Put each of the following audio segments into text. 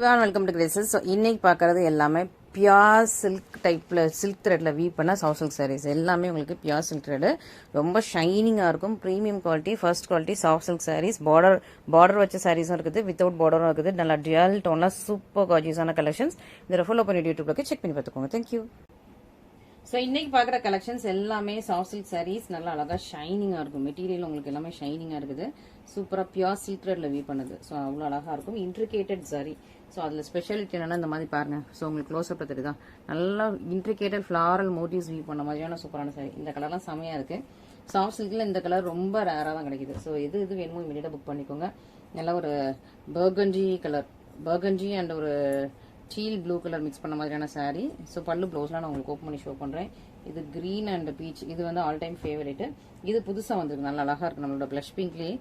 Welcome to Graces. So இன்னைக்கு பார்க்குறது எல்லாமே பியூர் சில்க் டைப்பில் சில்க் த்ரெட்டில் வீவ் பண்ண சாஃப்ட் சில்க் சாரீஸ் எல்லாமே உங்களுக்கு பியூர் சில்க் த்ரெட்டு ரொம்ப ஷைனிங்காக இருக்கும். Premium quality, first quality soft silk sarees. Border வச்ச சாரீஸும் இருக்குது, வித்தவுட் பார்டரும் இருக்குது. நல்லா டியல் டோனில் சூப்பர் கார்ஜியஸான கலெக்ஷன்ஸ். இதை ஃபாலோ பண்ணி யூடியூப்ல செக் பண்ணி பார்த்துக்கோங்க. தேங்க்யூ. ஸோ இன்னைக்கு பார்க்குற கலெக்ஷன்ஸ் எல்லாமே சாஃப்ட் சில்க் சாரீஸ். நல்லா அழகாக ஷைனிங்காக இருக்கும். மெட்டீரியல் உங்களுக்கு எல்லாமே ஷைனிங்காக இருக்குது. சூப்பராக பியூர் சில்க் த்ரெட்ல வீவ் பண்ணுது. ஸோ அவ்வளோ அழகாக இருக்கும். இன்ட்ரிகேட்டட் சாரி. ஸோ அதில் ஸ்பெஷாலிட்டி என்னன்னா இந்த மாதிரி பாருங்க. ஸோ உங்களுக்கு க்ளோஸ்அப் தெரியுதா, நல்லா இன்ட்ரிகேட்டட் ஃப்ளாரல் மோட்டிவ்ஸ் வீவ் பண்ண மாதிரியான சூப்பரான சாரி. இந்த கலர்லாம் செமையா இருக்கு. சாஃப்ட் சில்க்ல இந்த கலர் ரொம்ப ரேராக தான் கிடைக்குது. ஸோ எது வேணுமோ இமீடியட்டாக புக் பண்ணிக்கோங்க. நல்லா ஒரு பர்கஞ்சி கலர், பர்கஞ்சி அண்ட் ஒரு டீல் ப்ளூ கலர் மிக்ஸ் பண்ண மாதிரியான சாரீ. ஸோ பல்லு ப்ளவுஸ்லாம் நான் உங்களுக்கு ஓப்பன் பண்ணி ஷோ பண்ணுறேன். இது கிரீன் அண்ட் பீச், இது வந்து ஆல் டைம் ஃபேவரேட். இது புதுசாக வந்திருக்கு, நல்லா அழகாக இருக்கு. நம்மளோட ப்ளஷ் பிங்க்லேயே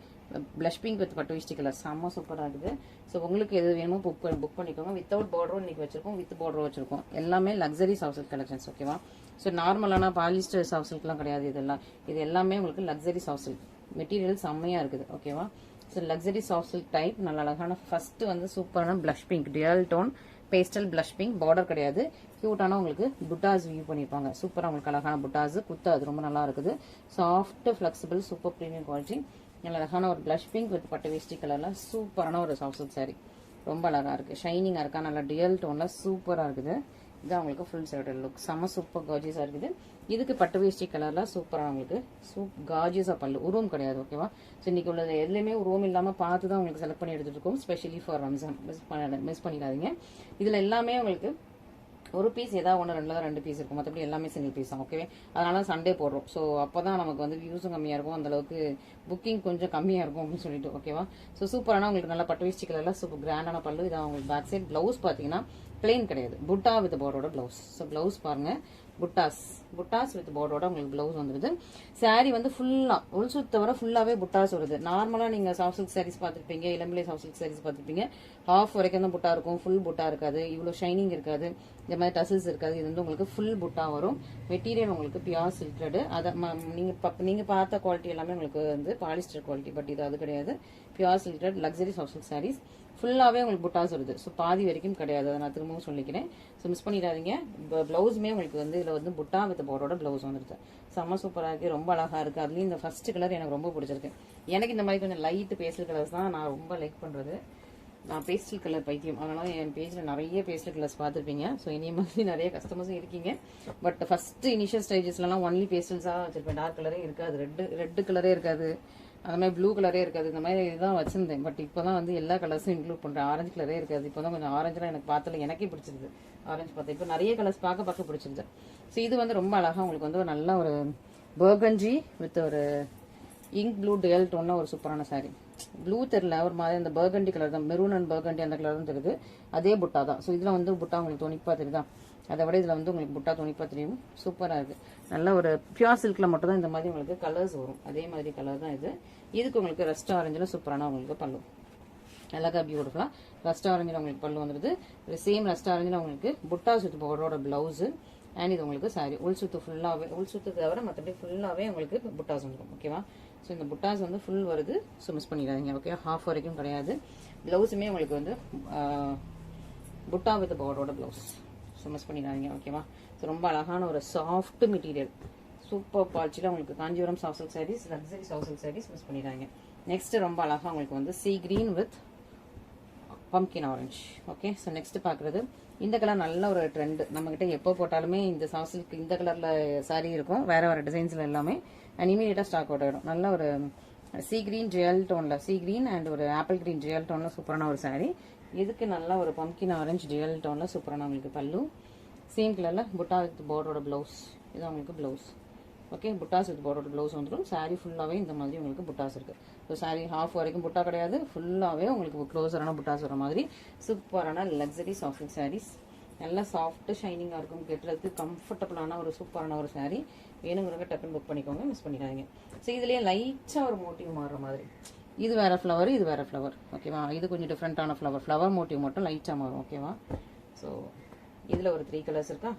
ப்ளஷ் பிங்க் வித் பட்டு வேஷ்டி கலர் செம்ம சூப்பராக இருக்குது. ஸோ உங்களுக்கு எது வேணுமோ புக் பண்ணிக்கோங்க. வித்தவுட் பார்டரும் இன்னைக்கு வச்சிருக்கோம், வித் பார்டரும் வச்சிருக்கோம். எல்லாமே லக்ஸரி சாஃப்ட் சில்க் கலெக்ஷன்ஸ். ஓகேவா. ஸோ நார்மலான பாலிஸ்டர் சாஃப்ட் சில்க்லாம் கிடையாது. இது எல்லாமே உங்களுக்கு லக்ஸரி சாஃப்ட் சில்க். மெட்டீரியல் செம்மையாக இருக்குது. ஓகேவா. So luxury soft silk type நல்ல அழகான ஃபர்ஸ்ட் வந்து சூப்பரான blush pink, dual tone pastel blush pink. Border கிடையாது, கியூட்டான உங்களுக்கு புட்டாஸ் வியூ பண்ணியிருப்பாங்க. சூப்பராக உங்களுக்கு அழகான புட்டாஸ் குத்து, அது ரொம்ப நல்லா இருக்குது. Soft flexible super premium quality. நல்ல அழகான ஒரு ப்ளஷ் பிங்க் வித் பட்டு வேஷ்டி கலர்ல சூப்பரான ஒரு சாஃப்ட் சில்க் சாரி. ரொம்ப அழகா இருக்கு, ஷைனிங்கா இருக்கா, நல்லா டியல் டோன்ல சூப்பரா இருக்குது. இது உங்களுக்கு ஃபுல் சைடட் லுக், செம சூப்பர் கார்ஜியஸா இருக்குது. இதுக்கு பட்டு வேஷ்டி கலர்ல சூப்பரா உங்களுக்கு கார்ஜியஸா பல்லு, உருவம் கிடையாது. ஓகேவா. ஸோ இன்னைக்கு உள்ளது எதுலையுமே உருவம் இல்லாம பார்த்து தான் உங்களுக்கு செலக்ட் பண்ணி எடுத்துட்டு இருக்கோம். Specially for Ramzan. மிஸ் பண்ணிடாதீங்க. இதுல எல்லாமே உங்களுக்கு ஒரு பீஸ் ஏதாவது ஒன்று ரெண்டு பீஸ் இருக்கும், மற்றபடி எல்லாமே சிங்கிள் பீஸ் தான். ஓகே. அதனால சண்டே போடுறோம். ஸோ அப்போதான் நமக்கு வந்து வியூஸும் கம்மியாக இருக்கும், அந்த அளவுக்கு புக்கிங் கொஞ்சம் கம்மியாக இருக்கும் அப்படின்னு சொல்லிட்டு. ஓகேவா. ஸோ சூப்பரான உங்களுக்கு நல்லா பட்டு வேஷ்டி கலர்ல சூப்பர் கிராண்டான பல்லு. இதான் உங்களுக்கு பேக் சைட். பிளவுஸ் பார்த்தீங்கன்னா பிளெயின் கிடையாது, புட்டா வித் பார்டரோட பிளவுஸ். ஸோ பிளவுஸ் பாருங்க, புட்டாஸ் வித் பார்டரோட உங்களுக்கு பிளவுஸ் வந்துருது. சாரி வந்து ஃபுல்லா உள்சு தவிர ஃபுல்லாவே புட்டாஸ் வருது. நார்மலா நீங்க சாஃப்ட் சில்க் சாரீஸ் பார்த்துருப்பீங்க, இளம்பிள்ளை சாஃப்ட் சில்க் சாரீஸ் பார்த்துருப்பீங்க. ஹாஃப் வரைக்கும் தான் புட்டா இருக்கும், ஃபுல் புட்டா இருக்காது. இவ்வளோ ஷைனிங் இருக்காது, இந்த மாதிரி டசில்ஸ் இருக்காது. இது வந்து உங்களுக்கு ஃபுல் புட்டா வரும். மெட்டீரியல் உங்களுக்கு பியூர் சில்க் த்ரெட். அதை நீங்க பார்த்த குவாலிட்டி எல்லாமே உங்களுக்கு வந்து பாலிஸ்டர் குவாலிட்டி. பட் இது அது கிடையாது, pure silk thread luxury soft silk sarees. ஃபுல்லாவே உங்களுக்கு புட்டாஸ் வருது. ஸோ பாதி வரைக்கும் கிடையாது, அதை நான் திரும்பவும் சொல்லிக்கிறேன். ஸோ மிஸ் பண்ணிடாதீங்க. பிளவுஸுமே உங்களுக்கு வந்து இதில் வந்து புட்டா வித் பார்டரோட பிளவுஸ் வந்துருது. செம்ம சூப்பராக இருக்கு, ரொம்ப அழகா இருக்கு. அதுலேயும் இந்த ஃபர்ஸ்ட் கலர் எனக்கு ரொம்ப பிடிச்சிருக்கு. எனக்கு இந்த மாதிரி கொஞ்சம் லைட் பேஸ்டல் கலர்ஸ் தான் நான் ரொம்ப லைக் பண்றது. நான் பேஸ்டல் கலர் பைத்தியம். அதனால என் பேஜில் நிறைய பேஸ்டல் கலர்ஸ் பார்த்துருப்பீங்க. ஸோ இனிய மாதிரி நிறைய கஸ்டமர்ஸும் இருக்கீங்க. பட் ஃபர்ஸ்ட் இனிஷியல் ஸ்டேஜஸ்லாம் ஒன்லி பேஸ்டல்ஸாக வச்சிருப்பேன். டார்க் கலரே இருக்காது, ரெட் கலரே இருக்காது, அந்த மாதிரி ப்ளூ கலரே இருக்காது. இந்த மாதிரி இதுதான் வச்சிருந்தேன். பட் இப்போ தான் வந்து எல்லா கலர்ஸும் இன்க்ளூட் பண்ணுறேன். ஆரஞ்சு கலரே இருக்காது. இப்போ தான் கொஞ்சம் ஆரஞ்சுலாம் எனக்கு பார்த்தல எனக்கே பிடிச்சிருது. ஆரஞ்சு பார்த்தேன், இப்போ நிறைய கலர்ஸ் பார்க்க பிடிச்சிருது. ஸோ இது வந்து ரொம்ப அழகாக உங்களுக்கு வந்து ஒரு நல்ல ஒரு பர்கஞ்சி வித் ஒரு இங்க் ப்ளூ டியல் டோன்னா ஒரு சூப்பரான சாரி. ப்ளூ தெரியல, ஒரு மாதிரி அந்த பர்கண்டி கலர் தான், மெரூன் அண்ட் பர்கண்டி அந்த கலர் தான் தெரியுது. அதே புட்டா தான். ஸோ இதில் வந்து புட்டா உங்களுக்கு துணிப்பா தெரியுதா, அதை விட இதில் வந்து உங்களுக்கு புட்டா துணிப்பா தெரியும். சூப்பராக இருக்குது. நல்ல ஒரு பியூர் சில்கில் மட்டும் தான் இந்த மாதிரி உங்களுக்கு கலர்ஸ் வரும். அதே மாதிரி கலர் தான் இது. இதுக்கு உங்களுக்கு ரஸ்ட் ஆரஞ்சில் சூப்பரான உங்களுக்கு பல்லு, அழகா பியூட்டிஃபுல்லாக ரஸ்ட் ஆரஞ்சில் உங்களுக்கு பல்லு வந்துடுது. சேம் ரஸ்ட் ஆரஞ்சில் உங்களுக்கு புட்டாஸ் வித் பார்டரோட பிளவுஸு. அண்ட் இது உங்களுக்கு சாரி உள் சுத்து ஃபுல்லாகவே, உள் சுத்து தவிர மற்றபடி ஃபுல்லாகவே உங்களுக்கு புட்டாஸ் வந்துடும். ஓகேவா. ஸோ இந்த புட்டாஸ் வந்து ஃபுல் வருது. ஸோ மிஸ் பண்ணிடாதீங்க. ஓகே. ஹாஃப் வரைக்கும் கிடையாது. பிளவுஸுமே உங்களுக்கு வந்து புட்டா வித் பார்டரோட பிளவுஸ். ஸோ மிஸ் பண்ணிடாதீங்க. ஓகேவா. ஸோ ரொம்ப அழகான ஒரு சாஃப்ட் மெட்டீரியல், சூப்பர் பால்ச்சியில் உங்களுக்கு Kanchipuram soft silk sarees, luxury soft silk sarees. Miss பண்ணிடாதீங்க. நெக்ஸ்ட் ரொம்ப அழகாக உங்களுக்கு வந்து sea green with pumpkin orange. Okay. So next பார்க்குறது இந்த கலர் நல்ல ஒரு ட்ரெண்ட். நம்மகிட்ட எப்போ போட்டாலுமே இந்த சாஃப்ட் சில்க் இந்த கலரில் சாரீ இருக்கும், வேற டிசைன்ஸில் எல்லாமே. அண்ட் இமீடியட்டாக ஸ்டாக் அவுட் ஆகிடும். நல்ல ஒரு சீ கிரீன் ஜெயல் டோனில், சீ கிரீன் அண்ட் ஒரு ஆப்பிள் கிரீன் ஜெயல் டோனில் சூப்பரான ஒரு சாரீ. இதுக்கு நல்ல ஒரு பம்கின் ஆரஞ்சு ஜெயல் டோனில் சூப்பரான உங்களுக்கு பல்லு. சேம் கலரில் புட்டா வித் பார்டரோட பிளவுஸ். இது உங்களுக்கு blouse. Okay. Buttas with பார்டரோட blouse வந்துடும். சாரீ ஃபுல்லாகவே இந்த மாதிரி உங்களுக்கு புட்டாஸ் இருக்கு. ஸோ சாரீ ஹாஃப் வரைக்கும் புட்டா கிடையாது, ஃபுல்லாகவே உங்களுக்கு க்ளோஸரான புட்டாஸ் வர மாதிரி சூப்பரான லக்ஸரி சாஃப்ட் சில்க் சாரீஸ். நல்லா சாஃப்ட் ஷைனிங்காக இருக்கும், கெட்டுறதுக்கு கம்ஃபர்டபுளான ஒரு சூப்பரான ஒரு சாரீ. வேணுங்கிறத டக்குன்னு புக் பண்ணிக்கோங்க, மிஸ் பண்ணிடாதீங்க. ஸோ இதுலேயே லைட்டாக ஒரு மோட்டிவ் மாறுற மாதிரி, இது வேற ஃப்ளவர், இது வேற ஃப்ளவர். ஓகேவா. இது கொஞ்சம் டிஃப்ரெண்டான ஃப்ளவர் மோட்டிவ் மட்டும் லைட்டாக மாறும். ஓகேவா. ஸோ இதில் ஒரு 3 கலர்ஸ் இருக்கா,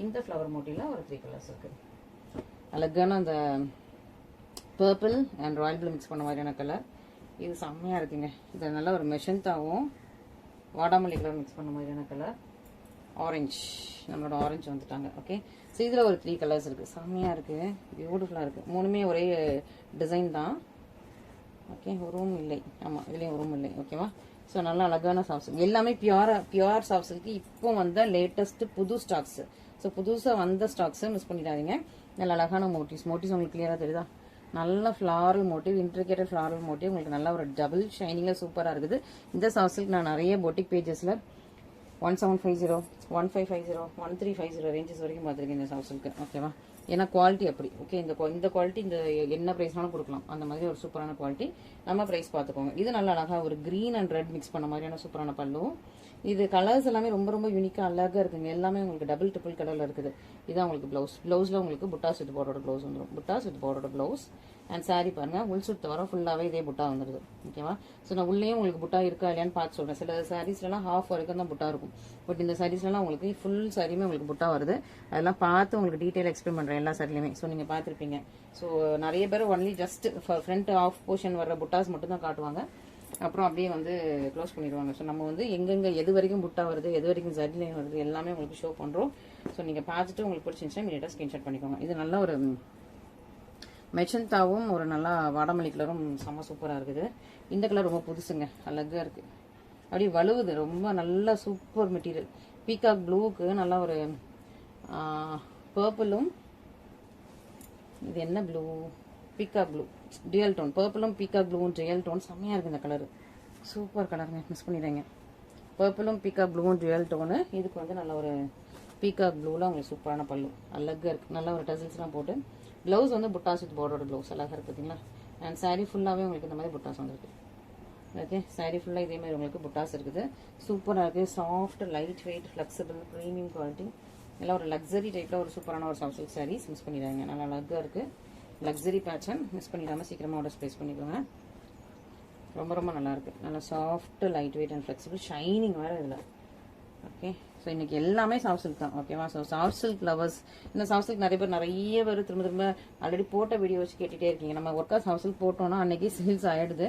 இந்த ஃப்ளவர் மோட்டிவ்ல ஒரு 3 கலர்ஸ் இருக்கு. அழகான அந்த purple and Royal blue mix பண்ண மாதிரியான கலர். இது செம்மையாக இருக்குங்க. இது நல்ல ஒரு மெஷந்தாவும் வாடாமல்லி கலர் மிக்ஸ் பண்ண மாதிரியான கலர், ஆரஞ்சு, நம்மளோட ஆரஞ்சு வந்துட்டாங்க. ஓகே, ஸோ இதில் ஒரு 3 கலர்ஸ் இருக்குது. செம்மையாக இருக்குது, பியூட்டிஃபுல்லாக இருக்குது. 3மே ஒரே டிசைன் தான். ஓகே, உருவம் இல்லை. ஆமாம், இதுலேயும் உருவம் இல்லை. ஓகேவா? ஸோ நல்லா அழகான சாஃப்ட் சில்க், எல்லாமே பியூர் சாஃப்ட் சில்க். இப்போ வந்த லேட்டஸ்ட் புது ஸ்டாக்ஸ். ஸோ புதுசாக வந்த ஸ்டாக்ஸை மிஸ் பண்ணிடாதீங்க. நல்ல அழகான மோட்டிவ்ஸ் உங்களுக்கு கிளியராக தெரியுதா? நல்ல ஃப்ளாரல் மோட்டிவ், இன்ட்ரிகேட்டட் ஃப்ளாரல் மோட்டிவ், உங்களுக்கு நல்ல ஒரு டபுள் ஷைனிங்காக சூப்பராக இருக்குது. இந்த சாஃப்ட் சில்க் நான் நிறைய பொட்டிக் பேஜஸில் 1750, 1550, 1350 ரேஞ்சஸ் வரைக்கும் பார்த்துருக்கேன் இந்த சாஃப்ட் சில்க்கு. ஓகேவா? ஏன்னா குவாலிட்டி அப்படி. ஓகே, இந்த குவாலிட்டி இந்த என்ன ப்ரைஸ்னாலும் கொடுக்கலாம். அந்த மாதிரி ஒரு சூப்பரான குவாலிட்டி. நம்ம ப்ரைஸ் பார்த்துக்கோங்க. இது நல்ல அழகாக ஒரு க்ரீன் அண்ட் ரெட் மிக்ஸ் பண்ண மாதிரியான சூப்பரான பல்லு. இது கலர்ஸ் எல்லாமே ரொம்ப ரொம்ப யூனிக்காக அழகாக இருக்குங்க. எல்லாமே உங்களுக்கு டபுள் ட்ரிபிள் கலரில் இருக்குது. இதான் உங்களுக்கு ப்ளவுஸில் உங்களுக்கு புட்டாஸ் வித் பார்டரோட ப்ளவுஸ் வந்துடும். புட்டாஸ் வித் பார்டரோட ப்ளவுஸ் அண்ட் சாரி பாருங்கள், உள் சுட்டு வர ஃபுல்லாகவே இதே புட்டா வந்துடுது. ஓகேவா? ஸோ நான் உள்ளேயும் உங்களுக்கு புட்டா இருக்கா இல்லையான்னு பார்த்து சொல்கிறேன். சில சாரீஸ்லாம் ஹாஃப் வரைக்கும் தான் புட்டா இருக்கும். பட் இந்த சாரீஸ்லாம் உங்களுக்கு ஃபுல் சாரியுமே உங்களுக்கு புட்டா வருது. அதெல்லாம் பார்த்து உங்களுக்கு டீட்டெயில் எக்ஸ்பிளைன் பண்ணுறேன் எல்லா சாரிலையுமே. ஸோ நீங்கள் பார்த்துருப்பீங்க. ஸோ நிறைய பேர் only just front of portion வர்ற புட்டாஸ் மட்டும் தான் காட்டுவாங்க. அப்புறம் அப்படியே வந்து க்ளோஸ் பண்ணிடுவாங்க. ஸோ நம்ம வந்து எங்கெங்கே எது வரைக்கும் புட்டா வருது, எது வரைக்கும் ஜரி லைன் வருது எல்லாமே உங்களுக்கு ஷோ பண்ணுறோம். ஸோ நீங்கள் பார்த்துட்டு உங்களுக்கு பிடிச்சிருந்துச்சுன்னா இமீடியட்டாக ஸ்க்ரீன்ஷாட் பண்ணிக்கோங்க. இது நல்ல ஒரு மெச்சந்தாவும் ஒரு நல்லா வாடாமல்லி கலரும் செம்ம சூப்பராக இருக்குது. இந்த கலர் ரொம்ப புதுசுங்க, அழகாக இருக்குது. அப்படியே வலுவுது, ரொம்ப நல்ல சூப்பர் மெட்டீரியல். பீகாக் ப்ளூவுக்கு நல்லா ஒரு பர்பிளும், இது என்ன blue, peacock blue dual tone, பர்பிளும் பீகாக் ப்ளூவும் டியூயல் டோன். செம்மையாக இருக்குது இந்த கலர், சூப்பர் கலருங்க, மிஸ் பண்ணிடுறேங்க. பர்பிளும் பீகாக் ப்ளூவும் டியூயல் டோனு. இதுக்கு வந்து நல்ல ஒரு பீகாக் ப்ளூவில் உங்களுக்கு சூப்பரான பல்லு, அழகாக இருக்குது. நல்ல ஒரு டசில்ஸ்லாம் போட்டு ப்ளவுஸ் வந்து புட்டாஸ் வித் பார்டரோட ப்ளவுஸ் அழகாக இருக்குது பார்த்தீங்களா? அண்ட் சாரீ ஃபுல்லாகவே உங்களுக்கு இந்த மாதிரி புட்டாஸ் வந்துருக்கு. ஓகே, சாரீ ஃபுல்லாக இதே மாதிரி உங்களுக்கு புட்டாஸ் இருக்குது. சூப்பராக இருக்குது. Soft, light weight, flexible, premium quality. எல்லாம் ஒரு லக்ஸரி டைப்பில் ஒரு சூப்பரான ஒரு சாஃப்ட் சில்க் சாரீஸ். மிஸ் பண்ணிடுறாங்க, நல்லா அழகாக இருக்குது. லக்ஸரி பேட்டர்ன், மிஸ் பண்ணிடாமல் சீக்கிரமாக ஆர்டர் ப்ளேஸ் பண்ணிக்கோங்க. ரொம்ப ரொம்ப நல்லாயிருக்கு. நல்லா soft, light weight and flexible, shining வேறு இதில். ஓகே, ஸோ இன்றைக்கி எல்லாமே சாஃப்ட் சில்க் தான். ஓகேவா? ஸோ சாஃப்ட் சில்க் லவர்ஸ், இந்த சாஃப்ட் சில்க் நிறைய பேர் திரும்ப ஆல்ரெடி போட்ட வீடியோ வச்சு கேட்டுகிட்டே இருக்கீங்க. நம்ம ஒர்க்காக சாஃப்ட் சில்க் போட்டோன்னா அன்றைக்கி சேல்ஸ் ஆகிடுது.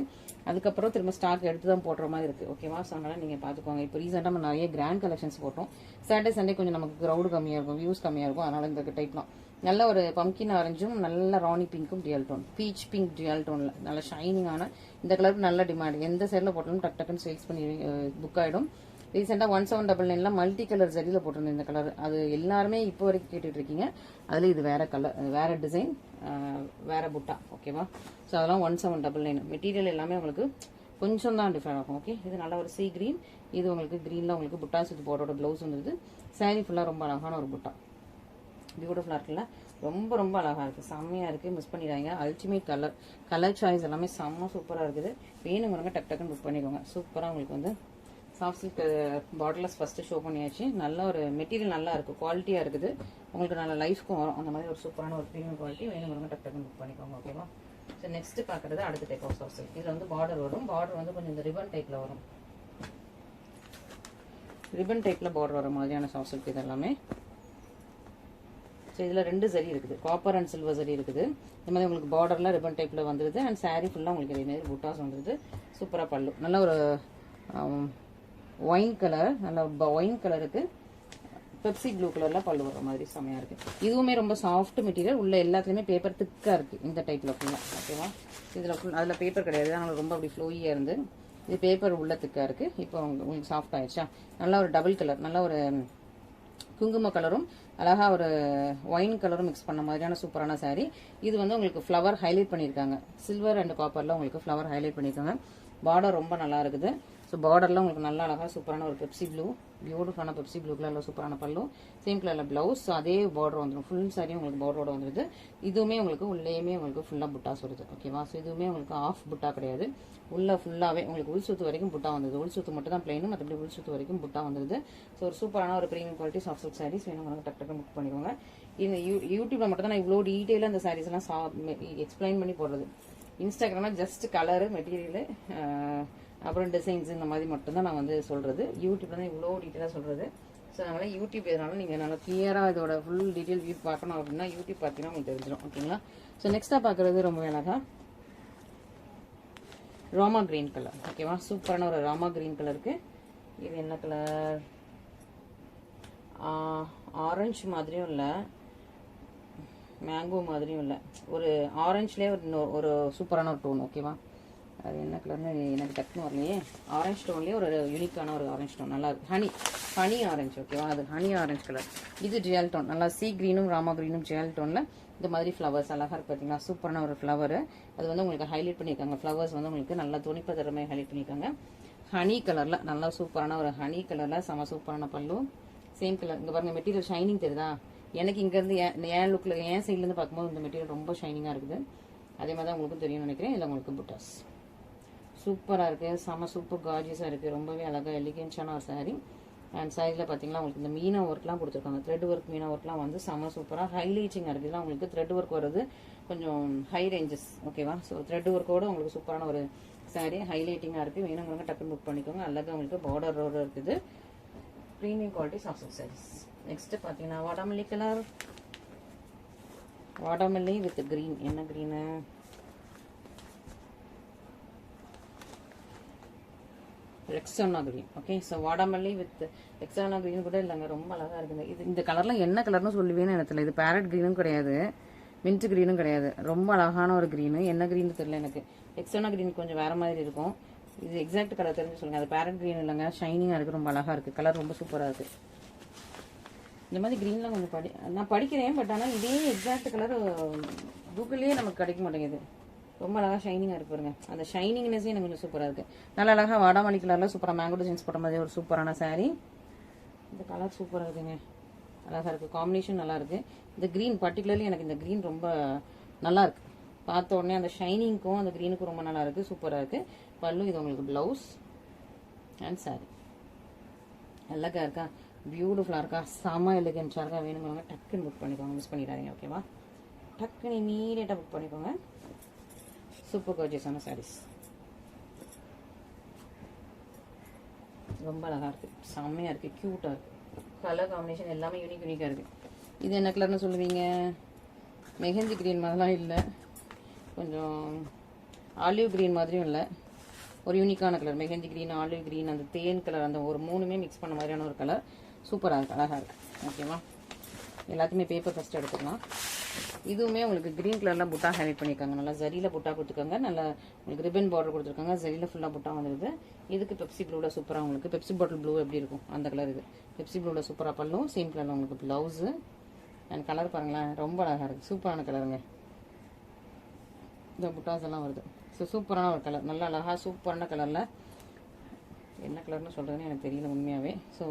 அதுக்கப்புறம் திரும்ப ஸ்டாக் எடுத்து தான் போடுற மாதிரி இருக்குது. ஓகேவா? ஸோ அதனால் நீங்கள் பார்த்துக்கோங்க. இப்போ ரீசெண்டாக நம்ம நிறைய கிராண்ட் கலெக்ஷன்ஸ் போட்டோம். சாட்டர்டே சண்டே கொஞ்சம் நமக்கு க்ரௌடு கம்மியாக இருக்கும், வியூஸ் கம்மியாக இருக்கும். அதனால் இந்த டைப்லாம் நல்ல ஒரு பம்கின் ஆரஞ்சும் நல்ல ராணி பிங்க்கும் dual tone, peach pink dual டோனில் நல்ல ஷைனிங்கான இந்த கலருக்கு நல்ல டிமாண்ட். எந்த சைடில் போட்டாலும் டக் டக்குன்னு சேல்ஸ் பண்ணி புக் ஆகிடும். ரீசெண்டாக 1799 மல்டி கலர் ஜரியில் போட்டிருந்தேன் இந்த கலர். அது எல்லாருமே இப்போ வரைக்கும் கேட்டுட்டு இருக்கீங்க. அதில் இது வேற கலர், வேற டிசைன், வேற புட்டா. ஓகேவா? ஸோ அதெல்லாம் 1799. மெட்டீரியல் எல்லாமே உங்களுக்கு கொஞ்சம் தான் டிஃப்ரெண்ட் ஆகும். ஓகே, இது நல்ல ஒரு சீ கிரீன். இது உங்களுக்கு க்ரீனில் உங்களுக்கு புட்டாஸ் இது போர்டோட ப்ளவுஸ் வந்துடுது. சாரீ ஃபுல்லாக ரொம்ப அழகான ஒரு புட்டா, பியூட்டிஃபுல்லாக இருக்குல்ல? ரொம்ப ரொம்ப அழகாக இருக்குது, செம்மையாக இருக்குது. மிஸ் பண்ணிடுறாங்க. அல்டிமேட் கலர் சாய்ஸ் எல்லாமே செம்ம சூப்பராக இருக்குது. வேணுங்கிறவங்க டக் டக்குன்னு புக் பண்ணிக்கோங்க. சூப்பராக உங்களுக்கு வந்து soft silk bottles first show பண்ணியாச்சு. நல்ல ஒரு மெட்டீரியல் நல்லா இருக்குது, குவாலிட்டியாக இருக்குது. உங்களுக்கு நல்ல லைஃப்க்கும் வரும். அந்த மாதிரி ஒரு சூப்பரான ஒரு ப்ரீமியம் குவாலிட்டி. வேணுங்கிறவங்க டக் டக்குன்னு புக் பண்ணிக்கோங்க. ஓகேவா? ஸோ நெக்ஸ்ட்டு பார்க்குறது அடுத்த டைப் ஆஃப் சாஃப்ட் சில்க். இதில் வந்து பார்டர் வரும். பார்டர் வந்து கொஞ்சம் இந்த ரிபன் டைப்பில் வரும். ரிபன் டைப்பில் பார்டர் வர மாதிரியான சாஃப்ட் சில்க் இது எல்லாமே. ஸோ இதில் 2 சரி இருக்குது, காப்பர் அண்ட் சில்வர் சரி இருக்குது. இந்த மாதிரி உங்களுக்கு பார்டரில் ரிபன் டைப்பில் வந்துடுது. அண்ட் சாரீ ஃபுல்லாக உங்களுக்கு இதே மாதிரி புட்டாஸ் வந்துடுது. சூப்பராக பல்லு, நல்ல ஒரு ஒயின் கலர், நல்ல ஒயின் கலருக்கு பெப்சி ப்ளூ கலரில் பல்லு வர மாதிரி செம்மையாக இருக்குது. இதுவுமே ரொம்ப சாஃப்ட் மெட்டீரியல். உள்ள எல்லாத்துலேயுமே பேப்பர் திக்காக இருக்குது இந்த டைப்பில் ஃபுல்லாக. ஓகேவா? இதில் அதில் பேப்பர் கிடையாது, அதனால் ரொம்ப அப்படி ஃப்ளோயியாக இருந்து இது பேப்பர் உள்ள திக்காக இருக்குது. இப்போ உங்களுக்கு சாஃப்ட் ஆயிடுச்சா? நல்லா ஒரு டபுள் கலர், நல்லா ஒரு குங்கும கலரும் அழகாக ஒரு ஒயின் கலரும் மிக்ஸ் பண்ண மாதிரியான சூப்பரான சாரீ. இது வந்து உங்களுக்கு ஃப்ளவர் ஹைலைட் பண்ணியிருக்காங்க. சில்வர் அண்ட் காப்பரில் உங்களுக்கு ஃப்ளவர் ஹைலைட் பண்ணியிருக்காங்க. பார்டர் ரொம்ப நல்லா இருக்குது. ஸோ பார்டரில் உங்களுக்கு நல்லா அழகாக சூப்பரான ஒரு பெப்சி ப்ளூ, பியூட்டிஃபுல்லான பெப்சி ப்ளூ கலரில் சூப்பரான பல்லு, சேம் கலரில் ப்ளவுஸ். ஸோ அதே பார்டர் வந்துடும், ஃபுல் சாரியும் உங்களுக்கு பார்டரோட வந்துடுது. இதுவுமே உங்களுக்கு உள்ளேயுமே உங்களுக்கு ஃபுல்லாக புட்டாஸ் வருது. ஓகேவா? ஸோ இதுவுமே உங்களுக்கு ஆஃப் புட்டா கிடையாது, உள்ள ஃபுல்லாகவே உங்களுக்கு உள் சுத்து வரைக்கும் புட்டா வந்தது. உள் சுத்து மட்டும் தான் பிளைனும், மற்றபடி உள் சுத்து வரைக்கும் புட்டா வந்துடுது. ஸோ ஒரு சூப்பரான ஒரு premium quality soft silk sarees வேணும் உங்களுக்கு டக் டக்கு புக் பண்ணிக்கோங்க. இந்த யூடியூப்ல மட்டும் தான் நான் இவ்வளோ டீட்டெயிலாக இந்த சாரீஸ் எல்லாம் எக்ஸ்பிளைன் பண்ணி போடுறது. இன்ஸ்டாகிராமில் ஜஸ்ட் கலரு, மெட்டீரியலு, அப்புறம் டிசைன்ஸ் இந்த மாதிரி மட்டும்தான் நான் வந்து சொல்கிறது. யூடியூப்ல தான் இவ்வளோ டீட்டெயிலாக சொல்கிறது. ஸோ அதனால் யூடியூப் எதனாலும் நீங்கள் நல்லா கிளியராக இதோட ஃபுல் டீட்டெயில் வியூ பார்க்கணும் அப்படின்னா யூடியூப் பார்த்தீங்கன்னா உங்களுக்கு தெரிஞ்சிடும். ஓகேங்களா? ஸோ நெக்ஸ்ட்டாக பார்க்குறது ரொம்ப அழகாக ராமா கிரீன் கலர். ஓகேவா? சூப்பரான ஒரு ராமா கிரீன் கலருக்கு இது என்ன கலர்? ஆரஞ்சு மாதிரியும் இல்லை, மேங்கோ மாதிரியும் இல்லை, ஒரு ஆரஞ்சுலேயே ஒரு சூப்பரான ஒரு டோன். ஓகேவா? அது என்ன கலர்னு எனக்கு டக்குன்னு வரலையே. ஆரஞ்ச் டோன்லேயே ஒரு யூனிக்கான ஒரு ஆரஞ்ச் டோன், நல்லா இருக்கு. Honey orange. ஓகேவா? அது ஹனி ஆரஞ்சு கலர். இது ஜுவல் டோன், நல்லா சீ க்ரீனும் ராமா க்ரீனும் ஜுவல் டோனில் இந்த மாதிரி ஃப்ளவர்ஸ் அழகாக இருக்கு பார்த்தீங்களா? சூப்பரான ஒரு ஃப்ளவர். அது வந்து உங்களுக்கு ஹைலைட் பண்ணியிருக்காங்க. ஃப்ளவர்ஸ் வந்து உங்களுக்கு நல்லா துணிப்பதரமே ஹைலைட் பண்ணியிருக்காங்க. ஹனி கலரில் நல்லா சூப்பரான ஒரு ஹனி கலரில் செம சூப்பரான பல்லு. Same colour. இங்கே பாருங்கள், மெட்டீரியல் ஷைனிங் தெரியுதா? எனக்கு இங்கேருந்து என் லுக்கில் என் சைட்லேருந்து பார்க்கும்போது இந்த மெட்டீரியல் ரொம்ப ஷைனிங்காக இருக்குது. அதே மாதிரி தான் உங்களுக்கும் தெரியும்னு நினைக்கிறேன். இல்லை உங்களுக்கு புட்டாஸ் சூப்பராக இருக்குது, செம சூப்பர் கார்ஜியஸாக இருக்குது. ரொம்பவே அழகாக எலிகென்ஸான ஒரு சாரீ. அண்ட் சைடில் பார்த்தீங்கன்னா உங்களுக்கு இந்த மீனா ஒர்க்லாம் கொடுத்துருக்காங்க. த்ரெட் ஒர்க் மீனா ஒர்க்லாம் வந்து செம சூப்பராக ஹைலைட்டிங்காக இருக்குது. இதெல்லாம் உங்களுக்கு த்ரெட் ஒர்க் வருது கொஞ்சம் ஹை ரேஞ்சஸ். ஓகேவா? ஸோ த்ரெட் ஒர்க்கோடு உங்களுக்கு சூப்பரான ஒரு சாரீ ஹைலைட்டிங்காக இருக்குது. வேணுங்கிறவங்க டக்குன்னு புக் பண்ணிக்கோங்க. அழகாக உங்களுக்கு பார்டர் ரோடு இருக்குது. Premium quality soft saris. Next பார்த்தீங்கன்னா வாடாமல்லி கலர். வாடாமல்லி வித் க்ரீன். என்ன green? Rexona green. Okay, so வாடாமல்லி வித் ரெக்ஸோனா க்ரீன் கூட இல்லைங்க, ரொம்ப அழகாக இருக்குது. இது இந்த கலரில் என்ன கலர்னு சொல்லுவேன்னு எனக்கு தெரியல. இது பேரட் க்ரீனும் கிடையாது, மின்ட் க்ரீனும் கிடையாது. ரொம்ப அழகான ஒரு க்ரீனு. என்ன க்ரீன்னு தெரியல எனக்கு. ரெக்ஸோனா க்ரீன் கொஞ்சம் வேறு மாதிரி இருக்கும். இது எக்ஸாக்ட் கலர் தெரிஞ்சு சொல்லுங்கள். அது பேரட் க்ரீன் இல்லைங்க, ஷைனிங்காக இருக்குது, ரொம்ப அழகாக இருக்குது. கலர் ரொம்ப சூப்பராக இருக்குது. இந்த மாதிரி க்ரீன்லாம் கொஞ்சம் நான் படிக்கிறேன். பட் ஆனால் இதே எக்ஸாக்ட் கலர் கூகுள்லேயே நமக்கு கிடைக்க மாட்டேங்குது. ரொம்ப அழகாக ஷைனிங்காக இருக்கு பாருங்க. அந்த ஷைனிங்னஸே எனக்கு கொஞ்சம் சூப்பராக இருக்குது. நல்லா அழகாக வாடாமல்லி கலரில் சூப்பராக மேங்கோ ஜீன்ஸ் போட்ட மாதிரி ஒரு சூப்பரான சாரீ. இந்த கலர் சூப்பராக இருக்குங்க, அழகாக இருக்குது. காம்பினேஷன் நல்லா இருக்குது. இந்த க்ரீன் பர்டிகுலர்லி எனக்கு இந்த க்ரீன் ரொம்ப நல்லா இருக்குது. பார்த்த உடனே அந்த ஷைனிங்க்கும் அந்த க்ரீனுக்கும் ரொம்ப நல்லா இருக்குது, சூப்பராக இருக்குது. பல்லு இது உங்களுக்கு ப்ளவுஸ் அண்ட் சாரீ. அழகாக இருக்கா, பியூட்டிஃபுல்லாக இருக்கா, செம எலிகென்ட்டாக இருக்கா. வேணுங்கிறவங்க டக்குன்னு புக் பண்ணிக்கோங்க, மிஸ் பண்ணிடாதீங்க. ஓகேவா? டக்குன்னு இமீடியட்டாக புக் பண்ணிக்கோங்க. சூப்பர் கார்ஜியஸான சாரீஸ், ரொம்ப அழகாக இருக்குது, செம்மையாக இருக்குது, க்யூட்டாக இருக்குது. கலர் காம்பினேஷன் எல்லாமே யூனிக்காக இருக்குது. இது என்ன கலர்னு சொல்லுவீங்க? மெஹந்தி க்ரீன் மாதிரிலாம் இல்லை, கொஞ்சம் ஆலிவ் க்ரீன் மாதிரியும் இல்லை, ஒரு யூனிக்கான colour. Mehndi green, olive green, அந்த தேன் கலர், அந்த ஒரு மூணுமே மிக்ஸ் பண்ண மாதிரியான ஒரு கலர். சூப்பராக இருக்குது, அழகாக இருக்குது. ஓகேவா? எல்லாத்தையுமே பேப்பர் ஃபஸ்ட்டு எடுத்துக்கலாம். இதுவுமே உங்களுக்கு க்ரீன் கலரில் புட்டா ஹைலைட் பண்ணியிருக்காங்க. நல்லா ஜரியில் புட்டா கொடுத்துருக்காங்க. நல்லா உங்களுக்கு ரிப்பன் பார்டர் கொடுத்துருக்காங்க. ஜரியில் ஃபுல்லாக புட்டா வந்துருது. இதுக்கு பெப்சி ப்ளூவில் சூப்பராக உங்களுக்கு பெப்சி பாட்டில் ப்ளூ எப்படி இருக்கும் அந்த கலர். இது பெப்சி ப்ளூவில் சூப்பராக பல்லும், சேம் கலரில் உங்களுக்கு ப்ளவுஸு அண்ட் கலர் பாருங்களேன், ரொம்ப அழகாக இருக்குது, சூப்பரான கலருங்க. இந்த புட்டாஸ் எல்லாம் வருது. ஸோ சூப்பரான ஒரு கலர், நல்லா அழகாக சூப்பரான கலரில். என்ன கலர்னு சொல்கிறதுன்னு எனக்கு தெரியல உண்மையாகவே. ஸோ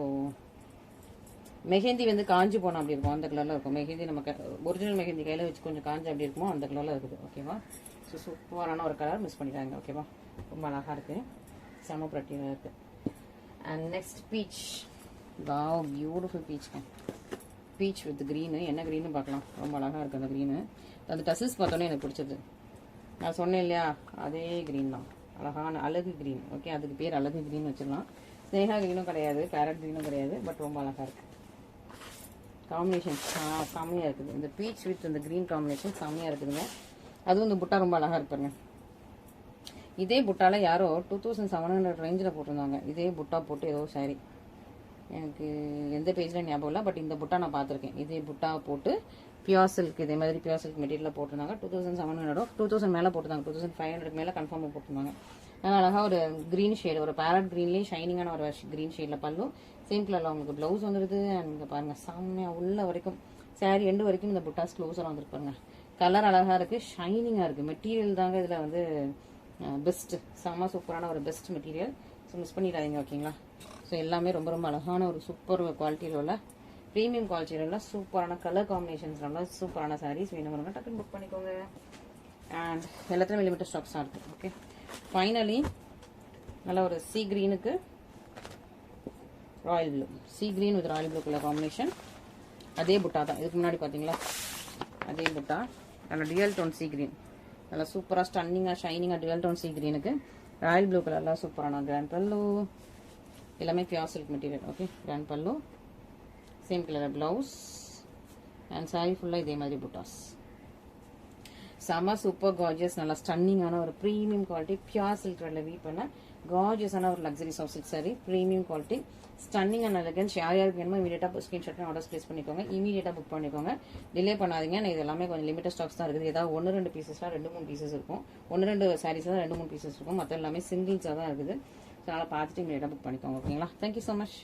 மெஹந்தி வந்து காஞ்சி போனால் அப்படி இருக்கும், அந்த கலரில் இருக்கும். மெஹந்தி நம்ம ஒரிஜினல் மெஹந்தி கையில் வச்சு கொஞ்சம் காஞ்சி அப்படி இருக்குமோ அந்த கலரில் இருக்குது. ஓகேவா? ஸோ சூப்பரான ஒரு கலர், மிஸ் பண்ணிட்டாங்க. ஓகேவா? ரொம்ப அழகாக இருக்குது, செம ப்ரட்டியாக இருக்குது. And next peach. Wow, beautiful பீச்ங்க. Peach with green. என்ன க்ரீனு பார்க்கலாம், ரொம்ப அழகாக இருக்குது அந்த க்ரீனு. அந்த டசில்ஸ் பார்த்தோன்னே எனக்கு பிடிச்சது. நான் சொன்னேன் இல்லையா, அதே க்ரீன் தான், அழகான அழகு க்ரீன். ஓகே, அதுக்கு பேர் அழகு க்ரீன் வச்சிடலாம். ஸ்னேகா க்ரீனும் கிடையாது, பேரட் க்ரீனும் கிடையாது, பட் ரொம்ப அழகாக இருக்குது. காம்பினேஷன் செம்மையாக இருக்குது. இந்த பீச் வித் இந்த க்ரீன் காம்பினேஷன் செம்மையாக இருக்குதுங்க. அதுவும் இந்த புட்டா ரொம்ப அழகாக இருப்பாருங்க. இதே புட்டாவில் யாரோ 2700 ரேஞ்சில் போட்டிருந்தாங்க. இதே புட்டா போட்டு ஏதோ சாரி, எனக்கு எந்த பேஜில் ஞாபகம் இல்லை, பட் இந்த புட்டா நான் பார்த்துருக்கேன். இதே புட்டா போட்டு பியூர் சில்க், இதே மாதிரி பியூர் சில்க் மெட்டீரியலில் போட்டிருந்தாங்க. 2700 2000 மேலே போட்டிருந்தாங்க, 2500 மேலே கன்ஃபார்மாக போட்டிருந்தாங்க. அழகாக ஒரு க்ரீன் ஷேடு, ஒரு பேரட் க்ரீன்லேயே ஷைனிங்கான ஒரு க்ரீன் ஷேடில் பல்லும், சேம் கலரில் உங்களுக்கு ப்ளவுஸ் வந்துடுது. அண்ட் இங்கே பாருங்கள், செம்மையாக உள்ள வரைக்கும் சாரி எண்டு வரைக்கும் இந்த புட்டாஸ் க்ளோஸராக வந்துருப்பாருங்க. கலர் அழகாக இருக்குது, ஷைனிங்காக இருக்குது. மெட்டீரியல் தாங்க இதில் வந்து பெஸ்ட்டு, செம்ம சூப்பரான ஒரு பெஸ்ட் மெட்டீரியல். ஸோ மிஸ் பண்ணிடாதீங்க. ஓகேங்களா? ஸோ எல்லாமே ரொம்ப ரொம்ப அழகான ஒரு சூப்பர் குவாலிட்டியில் உள்ள ப்ரீமியம் குவாலிட்டியில் உள்ள சூப்பரான கலர் காம்பினேஷன்ஸில் உள்ள சூப்பரான சாரீஸ் வேணுங்கிறவங்க டக்குன்னு புக் பண்ணிக்கோங்க. அண்ட் எல்லாத்துலேயும் லிமிட்டட் ஸ்டாக்ஸ் தான் இருக்குது. ஓகே, ஃபைனலி நல்ல ஒரு சீ க்ரீனுக்கு royal blue, sea green with royal blue colour combination. அதே புட்டா தான், இதுக்கு முன்னாடி பார்த்தீங்களா, அதே புட்டா. நல்ல டியூவல் டோன் சீ க்ரீன், நல்லா சூப்பராக ஸ்டன்னிங்காக ஷைனிங்காக டியூவல் டோன் சீ க்ரீனுக்கு ராயல் ப்ளூ கலரில் சூப்பரான கிராண்ட் பல்லு. எல்லாமே pure silk material. Okay, grand pallu, same colour blouse and sari ஃபுல்லாக இதே மாதிரி புட்டாஸ். செம சூப்பர் கார்ஜியஸ், நல்லா ஸ்டன்னிங்கான ஒரு ப்ரீமியம் குவாலிட்டி பியூர் சில்க் த்ரெட்ல வீட் பண்ண கார்ஜியஸான ஒரு luxury soft silk saree, premium quality, stunning and elegance. யார் யாருக்கு வேணுமோ இமீடியட்டாக ஸ்க்ரீன்ஷாட் ஆர்டர்ஸ் ப்ளேஸ் பண்ணிக்கோங்க. இமீடியட்டாக புக் பண்ணிக்கோங்க, டிலே பண்ணாதீங்க. இது எல்லாமே கொஞ்சம் லிமிட்டட் ஸ்டாக்ஸ் தான் இருக்குது. ஏதாவது 1-2 பீசஸ்லாம் 2-3 பீசஸ் இருக்கும், 1-2 சாரீஸ் தான் 2-3 பீசஸ் இருக்கும், மற்ற எல்லாமே சிங்கிள்ஸாக தான் இருக்குது. ஸோ அதனால் பார்த்துட்டு இமீடியட்டாக புக் பண்ணிக்கோங்க. ஓகேங்களா? Thank you so much.